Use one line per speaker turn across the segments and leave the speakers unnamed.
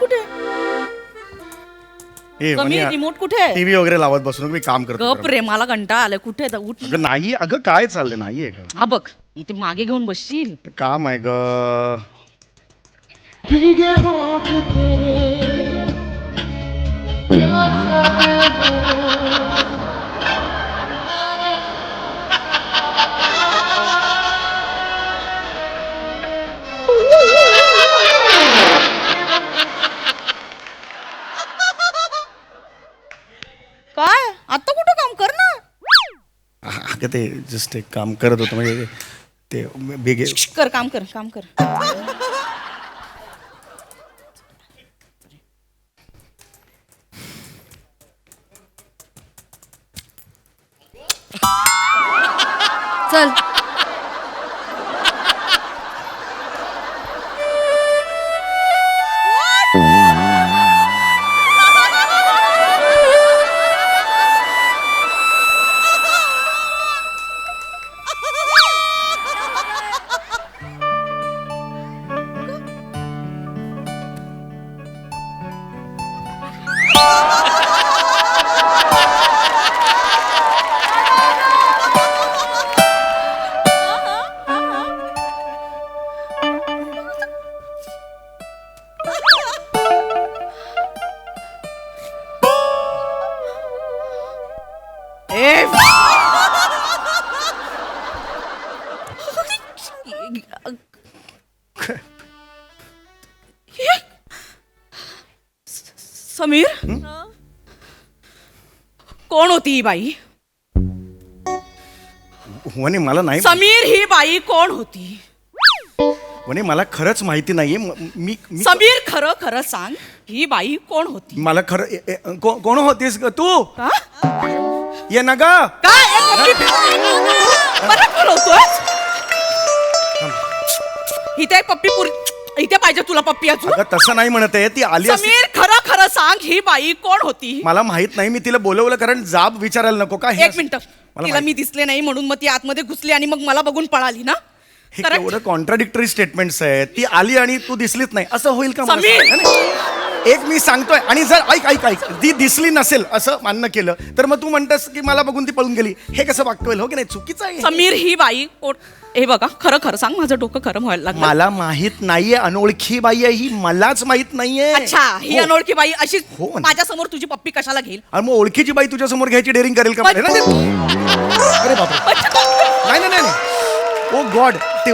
कुठे? समीर रिमोट कुठे?
टीव्ही वगैरे लावत बसू नको, मी काम करतो.
गप रे, मला कंटाळा आलाय. कुठे आहे? उठ.
अगं नाही, अगं काय चाललंय? नाहीये का
हा बघ, इथे मागे घेऊन बसशील.
काम आहे ग.
काय आता कुठं काम कर ना?
अगं ते जस्ट एक काम करत होतं, म्हणजे ते बेगे.
कर, काम कर, काम कर. चल. समीर, कोण होती ही बाई?
वने मला नाही.
समीर, ही बाई कोण होती?
वने मला खरंच माहिती नाहीये. मी
समीर, खरं खरं सांग, ही बाई कोण होती?
मला खरं कोण होतीस ग तू?
का?
ये ना ग.
काय परत बोलवतोय? इथे एक पप्पी पुरी, इथे पाहिजे तुला पप्पी अजून?
अगं तसं नाही म्हणत आहे, ती आली असती.
समीर, खरं खरं सांग, ही बाई कोण होती?
मला माहित नाही. मी तिला बोलवलं कारण जाब विचारायला नको का?
एक मिनिट, तिला मी दिसले नाही म्हणून मग ती आतमध्ये घुसली आणि मग मला बघून पळाली ना?
हे केवढं कॉन्ट्राडिक्टरी स्टेटमेंट्स आहेत. ती आली आणि तू दिसलीच नाही, असं होईल का?
समीर!
एक मी सांगतोय, आणि जर ऐक ऐक ऐक ती दिसली नसेल असं मान्य केलं तर मग तू म्हणतेस की मला बघून ती पळून गेली. हे कसं वाक्य होईल? हो की नाही? चुकीचं आहे.
समीर, ही बाई कोण? हे बघा, खरं खरं सांग, माझं डोकं खरं व्हायला लागलं.
मला माहित नाहीये. अनोळखी बाई आहे ही, मलाच माहित नाहीये.
अच्छा, ही
हो.
अनोळखी बाई अशी
हो.
माझ्या समोर तुझी पप्पी कशाला घेईल?
आणि मग ओळखीची बाई तुझ्या समोर घ्यायची डेअरिंग करेल का?
पण-
अरे बापरे. नाही नाही नाही. ओ गॉड. ते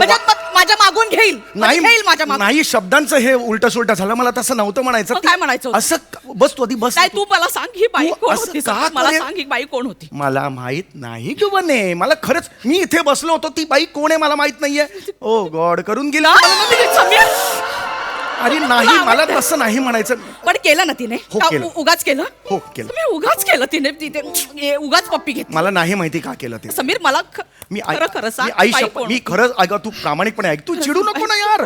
माझ्या मागून घेईल?
नाही
घेईल माझ्या मागून?
नाही, शब्दांचं हे उलट सुलट झालं. मला तसं नव्हतं म्हणायचं.
मग काय म्हणायचं होतं?
असं बस तू आधी बस.
काय, तू मला सांग, ही बाई
तू
कोण
असं
होती?
का
मला
करेल?
सांग, ही बाई कोण होती?
मला माहित नाही की बने. मला खरंच, मी इथे बसलो होतो, ती बाई कोण आहे मला माहित नाहीये. ओ गॉड, करून गेला.
समीर,
अरे नाही, मला तसं नाही म्हणायचं.
पण केलं ना तिने?
हो,
का
केलं.
उगाच केलं?
हो केलं.
तुम्ही उगाच केलं तिने, तिथे उगाच पप्पी घेतली.
मला नाही माहिती का केलं ते.
समीर, मला
मी
खरं खरं सांग,
आई
बाई
शपथ,
कोण
मी
होती?
खरंच अगं तू प्रामाणिकपणे ऐक. तू चिडू नको ना यार.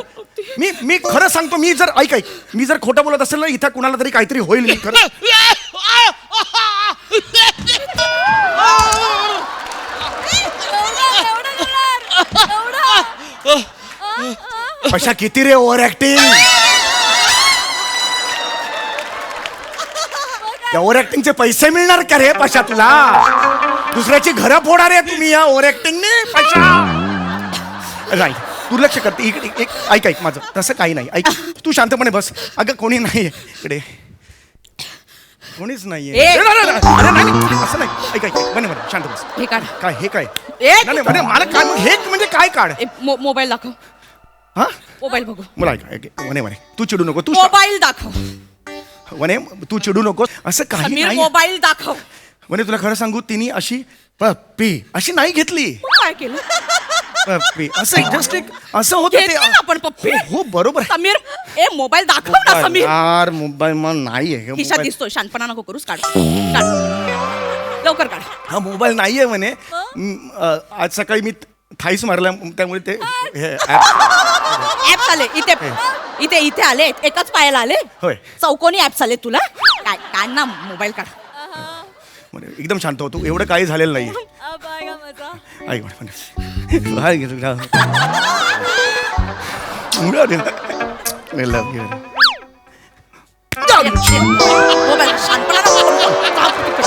मी खरं सांगतो. मी जर ऐक ऐक मी जर खोटं बोलत असेल ना, इथं कुणाला तरी काहीतरी होईल. मी खरं कशा किती रे ओव्हर ऍक्टिंग. ओव्हर ऍक्टिंगचे पैसे मिळणार का रे पशा तुला? दुसऱ्याची घरं फोडणार आहे तुम्ही या ओव्हर ऍक्टिंगने. पशा नाही, दुर्लक्ष करते. इकडे ऐक ऐक माझं तसं काही नाही. ऐक, तू शांतपणे बस. अगं कोणी नाहीये इकडे, कोणीच नाहीये. अरे नाही, असं नाही. ऐक ऐक बने बने शांत बस.
हे काढ.
काय हे काय?
एक-
नाही म्हणे मला काय हे म्हणजे काय काढ?
मोबाईल दाखव.
हा,
मोबाईल बघू.
मला ऐक म्हणे म्हणे तू चिडू नको. तू
मोबाईल दाखव.
म्हणे तू चिडू नको. असं काही
समीर,
नाही.
मोबाईल दाखव.
म्हणे तुला खरं सांगू, तिने अशी पप्पी अशी नाही घेतली.
मग काय केलं?
पप्पी असं जस्ट एक असं होतं ते.
घेतली ना आपण पप्पी.
हो बरोबर आहे.
समीर, मोबाईल दाखव ना समीर.
यार मोबाईल मग नाहीये.
खिशात दिसतोय. शानपणा नको करूस. काढ काढ, लवकर काढ.
हा मोबाईल नाहीये म्हणे. आज सकाळी मी थाईस मारला त्यामुळे ते
ऍप आले इथे, इथे इथे आले. एकाच पायाला आले.
होय.
चौकोनी ऍप्स आले तुला. काय काय ना, मोबाईल काढ.
म्हणे एकदम शांत होतो. एवढं काही झालेलं नाही. ऐक
मोबाईल शांतपणा नको करू. जा तिकडे.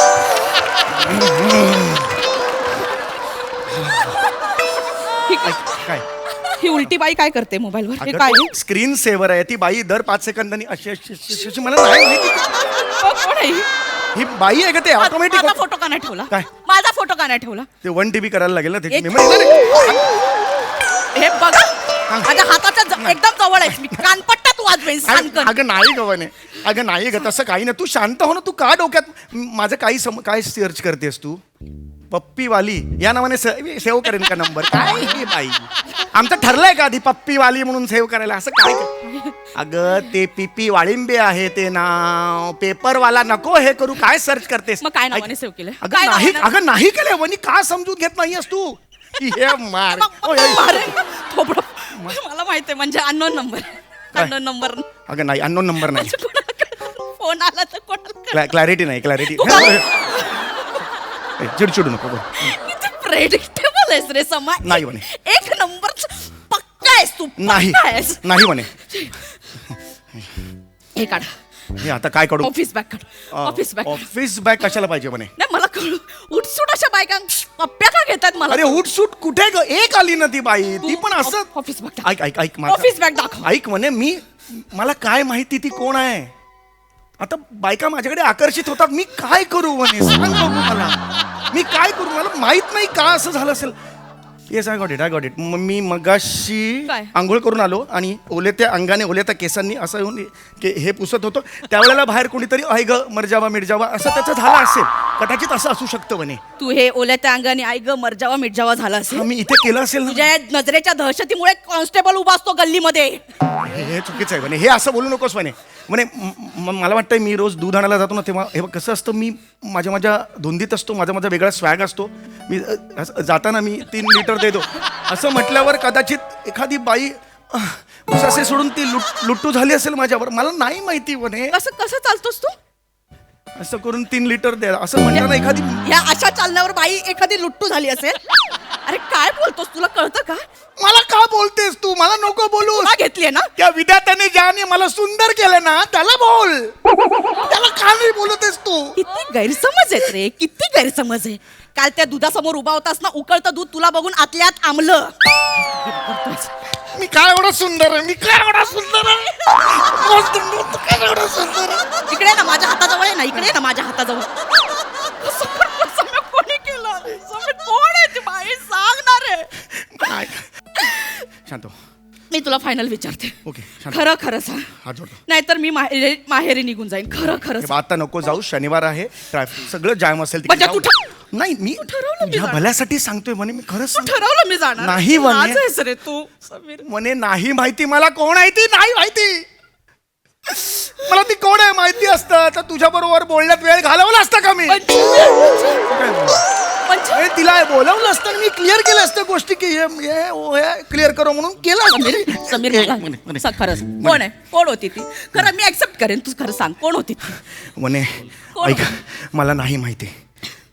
काय
ही उलटी बाई काय करते मोबाईलवर? हे
अगं,
काय
तो स्क्रीन सेव्हर आहे. ती बाई दर 5 सेकंदांनी अशी मला नाही माहिती.
कोण आहे ही?
ही बाई आहे का ते ऑटोमॅटिक
माझा फोटो का नाही ठेवला?
काय?
माझा फोटो का नाही ठेवला?
ते 1 TB करायला लागेल ना त्याची
एक-
मेमरी.
हे बघा माझ्या हाताच्या एकदम जवळ आहेस मी. कानपट्टा तू वाजवेन सांगन.
अगं नाही गवने, अगं नाही ग, तसं काही नाही. तू शांत हो ना. तू का डोक्यात माझं काही काय सर्च करतेस तू? पप्पीवाली या नावाने सेव्ह करेन का नंबर? काय ही बाई, आमचं ठरलंय का आधी पप्पीवाली म्हणून सेव्ह करायला? असं काय अगं ते पीपी वाळिंबे आहे ते नाव. पेपरवाला नको हे करू. काय सर्च करतेस?
मग काय नावाने सेव्ह केलंय?
अगं
काय
नाही,
नावाने?
अगं नाही केलं वनी. का समजून घेत नाहीयेस तू? हे मार. ओय, ओय.
अरे, थोपडं. मला माहितीये म्हणजे अननोन नंबर. Unknown number.
अगं नाही, अननोन नंबर नाही.
फोन आला तर कोणाला?
क्लॅरिटी नाही, क्लॅरिटी. चिडचिडू नको बोल.
किती प्रेडिक्टेबल आहेस रे समा.
नाही म्हणे.
एक नंबर पक्का आहेस तू.
नाही
पक्का आहेस.
नाही म्हणे.
हे काढ.
हे आता काय काढू?
ऑफिस बॅग काढ. Office bag.
ऑफिस बॅग कशाला पाहिजे म्हणे?
नाही मला कळू. उठसूट अशा बायका पप्प्या का घेतात मला?
अरे उठ सूट कुठे ग? एक आली ना ती बाई. ती पण असं.
Office bag.
ऐक ऐक ऐक माझं.
ऑफिस बॅग दाखव.
ऐक म्हणे मला काय माहिती ती कोण आहे. आता बायका माझ्याकडे आकर्षित होतात. मी काय करू म्हणे? सांग बघू मला. मी काय करू? मला माहित नाही का असं झालं असेल. Yes I got it, I got it. मी मगाशी
काय?
आंघोळ करून आलो आणि ओलेत्या अंगाने ओलेत्या केसांनी असं येऊन हे पुसत होतो. त्यावेळेला बाहेर कोणीतरी ऐ ग मरजावा मिरजावा असं त्याचं झालं असेल. कदाचित असं असू शकतं म्हणे.
तू हे ओल्या त्या अंगाने आई ग मरजावा मिरजावा झाला असेल.
हा, मी इथे केलं असेल ना.
तुझ्या या नजरेच्या दहशतीमुळे कॉन्स्टेबल उभा असतो गल्लीमध्ये.
हे चुकीचं आहे म्हणे. हे असं बोलू नकोस म्हणे. म्हणे मला वाटतंय मी रोज दूध आणायला जातो ना तेव्हा हे बघ कसं असतं. मी माझ्या धुंदीत असतो. माझा वेगळा स्वॅग असतो. मी जाताना मी 3 लिटर देतो असं म्हटल्यावर कदाचित एखादी बाई उसासे सोडून ती लुट्टू झाली असेल माझ्यावर. मला नाही माहिती म्हणे.
कसं कसं चालतोस तू?
असं करून 3 लिटर द्या असं म्हणताना एखादी.
या अशा चालण्यावर बाई एखादी लुट्टू झाली असेल. अरे काय बोलतोस? तुला कळतं का?
मला का बोलतेस तू? मला नको बोलू.
तुला घेतलीये ना?
त्या विधात्याने ज्याने मला सुंदर केलं ना त्याला बोल. त्याला का नाही बोलतेस तू?
किती गैरसमज आहेत रे. किती गैरसमज आहे. काल त्या दुधासमोर उभा होतास ना. उकळतं दूध तुला बघून आतल्यात आमलं.
मी काय एवढा सुंदर आहे? मी काय एवढा सुंदर आहे? मस्त मस्त काय एवढा सुंदर आहे?
इकडे ना माझ्या हाताजवळ आहे ना. इकडे ना माझ्या हाताजवळ. कोणी केलं? कोण आहे ती बाई? सांग ना रे.
काय? शांत हो.
मी तुला फायनल विचारते.
ओके, शांत.
खरं खरं सांग.
हात जोडतो.
नाहीतर मी माहेरी निघून जाईन. खरं खरं
हे
सांग.
बघ, आता नको जाऊ. शनिवार आहे. ट्रॅफिक सगळं जाम असेल
म्हणजे
तिकडे.
तू
नाही मी
ठरवलं मी
तुझ्या
जाणार.
भल्यासाठी सांगतोय म्हणे. मी खरंच
तू
सांगतो.
ठरवलं मी जाणार.
नाही म्हणे.
माझं आहेस रे तू समीर.
म्हणे नाही माहिती मला कोण आहे ती. नाही माहिती मला ती कोण आहे. माहिती असतं तर तुझ्या बरोबर बोलण्यात वेळ घालवला असता का मी? अरे तिला बोलवलं असतं आणि मी क्लिअर केलं असतं गोष्टी की क्लिअर करो म्हणून केलं असतं.
समीर मला सांग खरं सांग. कोण आहे? कोण होती ती? खरं मी ऍक्सेप्ट करेन. तू खरं सांग कोण होती ती?
म्हणे
कोण
ऐका मला नाही माहिती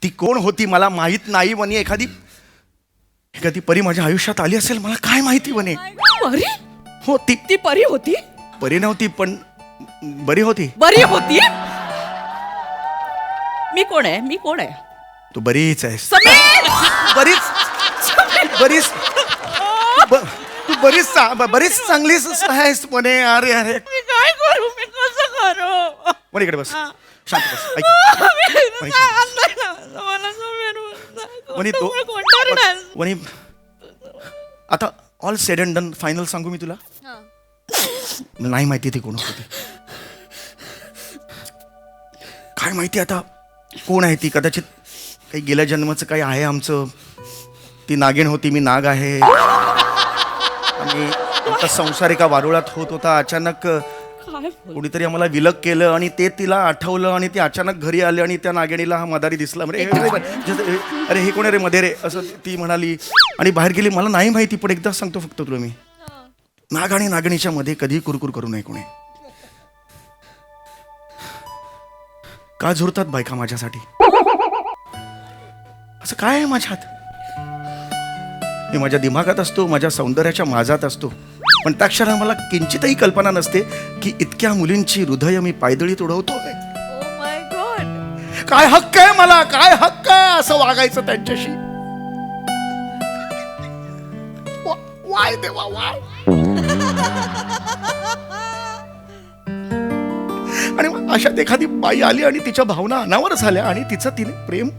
ती कोण होती. मला माहित नाही म्हणे. एखादी परी माझ्या आयुष्यात आली असेल. मला काय माहिती म्हणे.
परी?
हो
ती परी होती?
परी नव्हती पण बरी होती.
बरी होती? मी कोण आहे? मी कोण आहे?
तू बरीच आहेस.
समीर
बरीच तू बरीच चांगली आहेस म्हणे. अरे अरे
मी काय करू? मी कसं करू?
म्हणे इकडे बस. शांत बस. ऐक म्हणे आता all sed and done final सांगू मी तुला. मला नाही माहिती ती कोण होती. काय माहिती आता कोण आहे ती. कदाचित काही गेल्या जन्माचं काही आहे आमचं. ती नागिण होती. मी नाग आहे. आणि आता संसार एका वारुळात होत होता. अचानक कोणीतरी आम्हाला विलग केलं आणि ते तिला आठवलं आणि ती अचानक घरी आली आणि त्या नागिणीला हा मदारी दिसला. म्हणजे अरे हे कोण रे मध्ये रे असं ती म्हणाली आणि बाहेर गेली. मला नाही माहिती पण एकदा सांगतो फक्त तुला मी. नाग आणि नागिणीच्या मध्ये कधी कुरकुर करू नये कोणी. का झुरतात बायका माझ्यासाठी? असं काय आहे माझ्यात? मी माझ्या दिमागात असतो. माझ्या सौंदर्याच्या माझात असतो. पण त्या क्षणाला मला किंचितही कल्पना नसते की इतकं इतक्या मुलींची हृदय मी पायदळीत उडवतोय.
Oh my God.
काय हक्क आहे मला, काय हक्क आहे असं वागायचं त्यांच्याशी? वाय देवा वाय. आणि मग अशात एखादी बाई आली आणि तिच्या भावना अनावर झाल्या आणि तिचं तिने प्रेम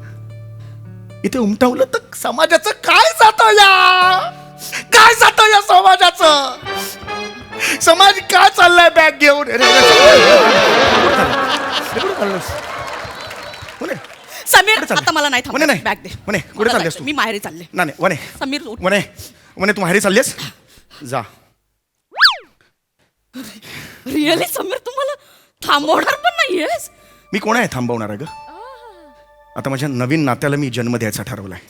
इथे उमटवलं तर समाजाचं काय जातं या? काय जातं या समाजाचं? समाज का चाललाय बॅग घेऊन?
समीर आता मला नाही
म्हणे नाही
बॅग दे.
म्हणे कुठे चाललेस तू?
मी माहेरी चालले.
नाही वने
समीर उठ.
म्हणे म्हणे तू माहेरी चाललेस? जा.
रिअली समीर तुम्हाला थांबवणार पण नाहीयेस?
मी कोण आहे थांबवणार ग? आता माझ्या नवीन नात्याला मी जन्म द्यायचा ठरवलाय.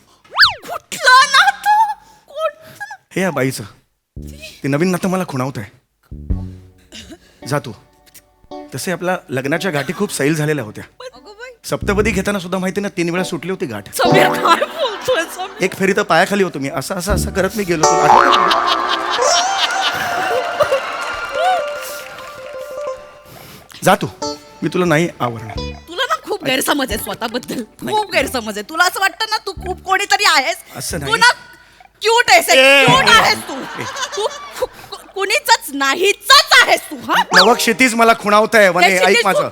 कुठलं नातं? कोणतं?
हे या बाईचं ते नवीन नातं मला खुणावत आहे. जा तू. तसे आपल्या लग्नाच्या गाठी खूप सैल झालेल्या होत्या. सप्तपदी घेताना सुद्धा माहिती ना 3 वेळा सुटली होती गाठ.
समीर काय बोलतोय समीर?
एक फेरी तर पायाखाली होतो मी. असं असं असं करत मी गेलो. जा तू. मी तुला नाही आवडणार.
तुला ना खूप गैरसमज आहे स्वतःबद्दल. खूप गैरसमज आहे. तुला असं वाटतं ना तू खूप कोणीतरी आहेस.
असं
तू
नाही.
ना क्यूट आहेस.
ए,
क्यूट
ए,
आहेस तू. तू कुणीच नाहीच आहेस तू. हा
नवक क्षितिज मला खुणावत आहे. वने ऐक माझं.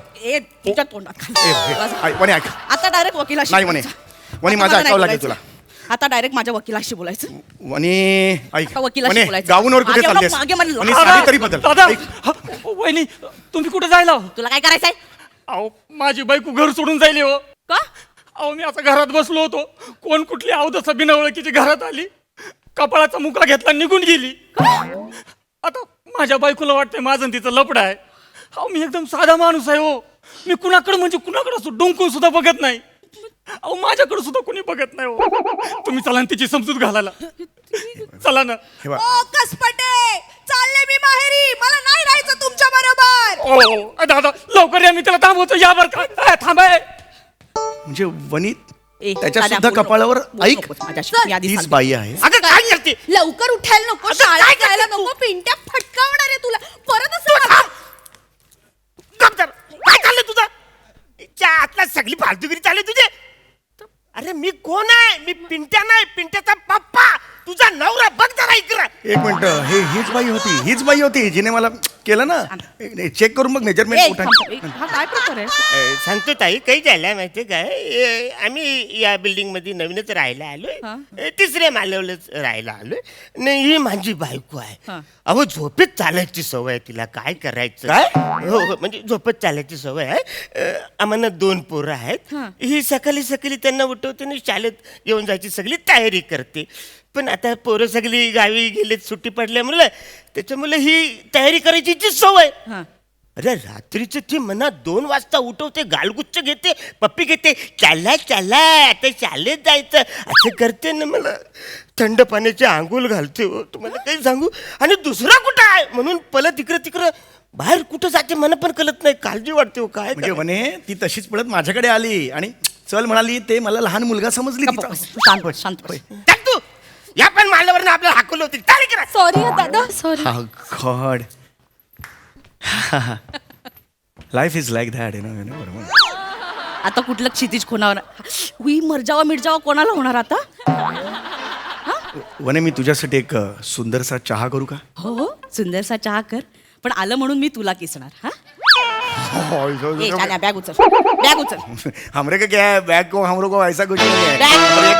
तुझ्या तोंडात
वने ऐक.
आता डायरेक्ट वकिलाशी
नाही वने.
बोलायचं.
वने
आता
माझं
मला नाही
ऐकावं लागेल
बोलायचं.
तुला.
आता डायरेक्ट माझ्या वकिलाशी बोलायचं.
वने ऐक.
आता वकिलाशी
वने
बोलायचं.
गाऊनवर कुठे
मागे
चाललेस?
मागे मला-
वने साडी तरी बदल.
दादा
ऐक.
वहिनी तुम्ही कुठे जायला हो?
तुला काय करायचंय?
अहो माझी बायको घर सोडून जायली हो.
का?
अहो मी आता घरात बसलो होतो. कोण कुठली अवधसा बिना ओळखीची घरात आली. कपाळाचा मुका घेतला निघून गेली. आता माझ्या बायकोला वाटतंय माझं आणि तिचं लपड आहे. अहो मी एकदम साधा माणूस आहे हो. मी कुणाकडे म्हणजे कुणाकडे डोंकून सुद्धा बघत नाही. अहो माझ्याकडे सुद्धा कोणी बघत नाही हो. तुम्ही चला ना तिची समजूत घालायला. चला ना.
हे बघ.
ओ कसपटे, चालले मी माहेरी. मला नाही राहायचं तुमच्या बरोबर.
ओ दादा लवकर या. मी त्याला थांबवतो. या बरं का थांबाय.
म्हणजे वनी
ए,
त्याच्या
दादा,
सुद्धा
बोलू
कपाळावर
नको. बोलू
ऐक.
नकोस माझ्याशी. मी आधी
तीच
सांगते.
बाई आहे.
अगं काय करते?
लवकर उठायला नको. शाळेत जायला नको. पिंट्या फटकावणार आहे तुला. परत असं
काय चाललंय तुझं? इच्छा आतला सगळी फालतुगिरी चालली तुझे. अरे मी कोण आहे? मी पिंट्या नाही, पिंट्याचा पप्पा, तुझा नवरा. बघ जरा इकडं.
एक मिनिट. हीच बाई होती जिने मला केलं ना. चेक करून बघ
ए,
मेजरमेंट.
थांब. हा काय प्रकार आहे?
सांगतो ताई काही झालंय माहितीये काय? आम्ही या बिल्डिंग मध्ये नवीनच राहायला आलोय. 3ऱ्या माल्यावरच राहायला आलोय. नाही ही माझी बायको आहे.
हा.
अहो झोपेत चालायची सवय आहे तिला. काय करायचं?
काय?
हो हो, म्हणजे झोपेत चालायची सवय आहे. आम्हाला 2 पोरं आहेत.
हा.
ही सकाळी सकाळी त्यांना उठवते आणि शाळेत येऊन जायची सगळी तयारी करते. पण आता पोरं सगळी गावी गेलेत सुट्टी पडल्यामुळे त्याच्यामुळे ही तयारी करायची जी सवय.
हा.
अरे रात्रीचं ती मना 2 वाजता उठवते, गालगुच्छ घेते, पप्पी घेते. चालला चालला आता शाळेत जायचं असं करते ना. मला थंड पाण्याची आंघोळ घालते हो, तुम्हाला काही सांगू. आणि दुसरा कुठं आहे म्हणून पलत तिकडं बाहेर कुठं जाते मला पण कळत नाही. काळजी वाटते हो. काय
म्हणजे
करायचं?
वने ती तशीच पळत माझ्याकडे आली आणि चल म्हणाली. ते मला लहान मुलगा समजली. तिचा.
शांत बस, शांत बस.
टाक तू. या पण माल्यावरनं आपल्याला हाकवलं होती. तारी करा.
सॉरी दादा, sorry.
God. Life is like that. बरोबर.
आता कुठलं क्षितिज कोणावर? हुई मरजावा मिरजावा कोणाला होणार आता?
वने मी तुझ्यासाठी एक सुंदरसा चहा करू का?
हो हो, सुंदरसा चहा कर. पण आलं म्हणून मी तुला किसणार. हा ए, जाण्या, बॅग उचल. बॅग उचल.
हमरे का क्या है? बैग को हम लोग को ऐसा कुछ नहीं है.
बैग-
हमरे